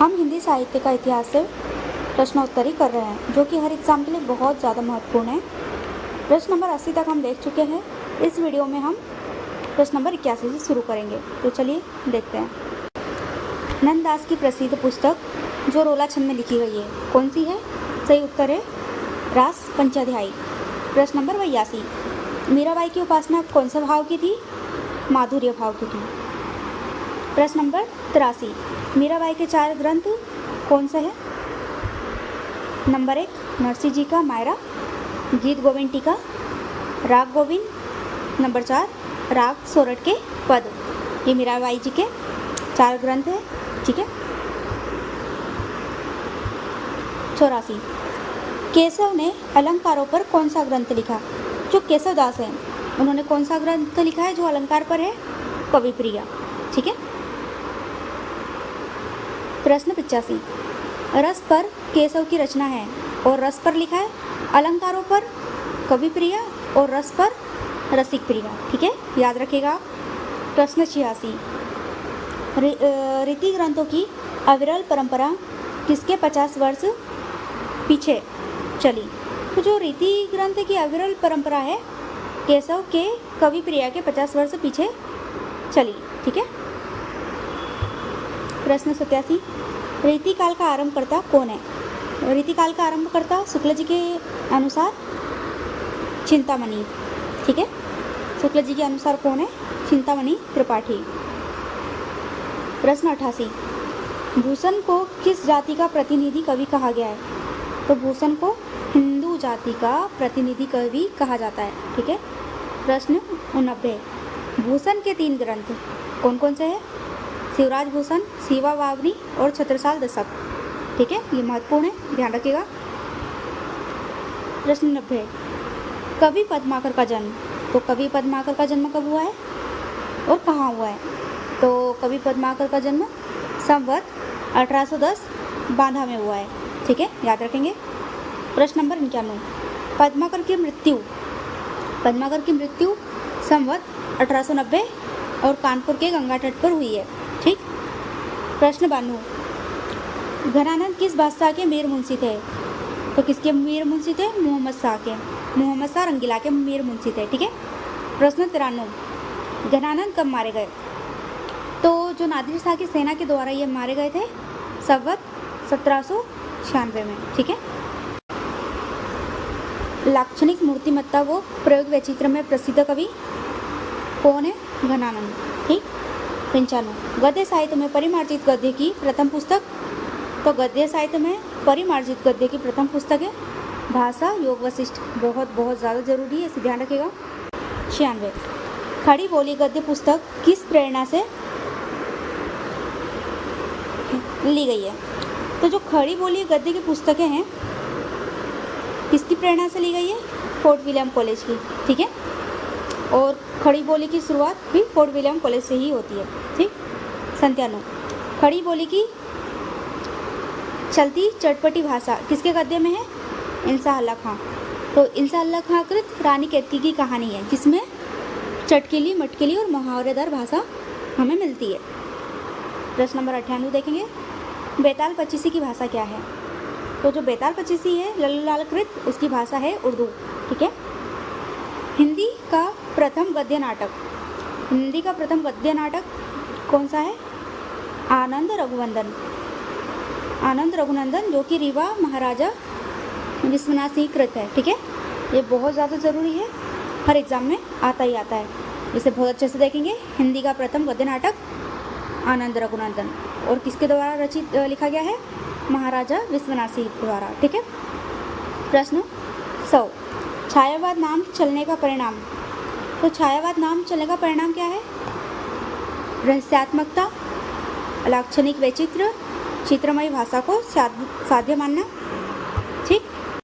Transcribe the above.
हम हिंदी साहित्य का इतिहास से प्रश्नोत्तरी कर रहे हैं, जो कि हर एग्ज़ाम के लिए बहुत ज़्यादा महत्वपूर्ण है। प्रश्न नंबर 80 तक हम देख चुके हैं। इस वीडियो में हम प्रश्न नंबर 81 से शुरू करेंगे। तो चलिए देखते हैं। नंददास की प्रसिद्ध पुस्तक जो रोला छंद में लिखी गई है, कौन सी है? सही उत्तर है रास पंचाध्यायी। प्रश्न नंबर 82, मीराबाई की उपासना कौन से भाव की थी? माधुर्य भाव की थी। प्रश्न नंबर 83, मीराबाई के 4 ग्रंथ कौन से हैं? नंबर 1 नरसिंह जी का मायरा, गीत गोविंद टीका, राग गोविंद। नंबर 4 राग सोरठ के पद। ये मीराबाई जी के 4 ग्रंथ हैं। ठीक है। 84, केशव ने अलंकारों पर कौन सा ग्रंथ लिखा? जो केशव दास हैं, उन्होंने कौन सा ग्रंथ लिखा है जो अलंकार पर है? कविप्रिया। ठीक है। प्रश्न 85, रस पर केशव की रचना है और रस पर लिखा है, अलंकारों पर कविप्रिया और रस पर रसिक प्रिया। ठीक है, याद रखिएगा। प्रश्न 86, रीति ग्रंथों की अविरल परंपरा किसके 50 वर्ष पीछे चली? तो जो रीति ग्रंथ की अविरल परंपरा है, केशव के कविप्रिया के 50 वर्ष पीछे चली। ठीक है। प्रश्न 87, रीतिकाल का आरंभकर्ता कौन है? रीतिकाल का आरंभकर्ता शुक्ल जी के अनुसार चिंतामणि। ठीक है, शुक्ल जी के अनुसार कौन है? चिंतामणि त्रिपाठी। प्रश्न 88, भूषण को किस जाति का प्रतिनिधि कवि कहा गया है? तो भूषण को हिंदू जाति का प्रतिनिधि कवि कहा जाता है। ठीक है। प्रश्न 89, भूषण के 3 ग्रंथ कौन कौन से हैं? शिवराज भूषण, शिवा वावनी और छत्रसाल दशक। ठीक है, ये महत्वपूर्ण है, ध्यान रखिएगा। प्रश्न 90, कवि पद्माकर का जन्म। तो कवि पद्माकर का जन्म कब हुआ है और कहाँ हुआ है? तो कवि पद्माकर का जन्म संवत 1810 बांधा में हुआ है। ठीक है, याद रखेंगे। प्रश्न नंबर 91, पद्माकर की मृत्यु संवत 1890 और कानपुर के गंगा तट पर हुई है। ठीक। प्रश्न 92, घनानंद किस बादशाह के मीर मुंशी थे? तो किसके मीर मुंशी थे? मोहम्मद शाह रंगीला के मीर मुंशी थे। ठीक है। प्रश्न 93, घनानंद कब मारे गए? तो जो नादिर शाह की सेना के द्वारा ये मारे गए थे संवत 1796 में। ठीक है। लाक्षणिक मूर्तिमत्ता वो प्रयोग वैचित्र में प्रसिद्ध कवि कौन है? घनानंद। ठीक। 95, गद्य साहित्य में परिमार्जित गद्य की प्रथम पुस्तक। तो गद्य साहित्य में परिमार्जित गद्य की प्रथम पुस्तक है भाषा योग वशिष्ठ। बहुत ज़्यादा जरूरी है, इसे ध्यान रखिएगा। 96, खड़ी बोली गद्य पुस्तक किस प्रेरणा से ली गई है? तो जो खड़ी बोली गद्य की पुस्तकें हैं, किसकी प्रेरणा से ली गई है? फोर्ट विलियम कॉलेज की। ठीक है। और खड़ी बोली की शुरुआत भी फोर्ट विलियम कॉलेज से ही होती है। ठीक। 97, खड़ी बोली की चलती चटपटी भाषा किसके गद्य में है? इंसा अल्लाह खां। तो इंसा अल्लाह खां कृत रानी केतकी की कहानी है, जिसमें चटकीली मटकीली और मुहावरेदार भाषा हमें मिलती है। प्रश्न नंबर 98 देखेंगे, बेताल पचीसी की भाषा क्या है? तो जो बेताल पचीसी है लल्लूलाल कृत, उसकी भाषा है उर्दू। ठीक है। हिंदी का प्रथम गद्य नाटक कौन सा है? आनंद रघुनंदन, जो कि रीवा महाराजा विश्वनाथ सिंह कृत है। ठीक है, ये बहुत ज़्यादा ज़रूरी है, हर एग्ज़ाम में आता ही आता है, इसे बहुत अच्छे से देखेंगे। हिंदी का प्रथम गद्य नाटक आनंद रघुनंदन, और किसके द्वारा रचित लिखा गया है? महाराजा विश्वनाथ सिंह द्वारा। ठीक है। प्रश्न 100, छायावाद नाम चलने का परिणाम। तो छायावाद नाम चलने का परिणाम क्या है? रहस्यात्मकता, लाक्षणिक वैचित्र, चित्रमयी भाषा को साध्य मानना,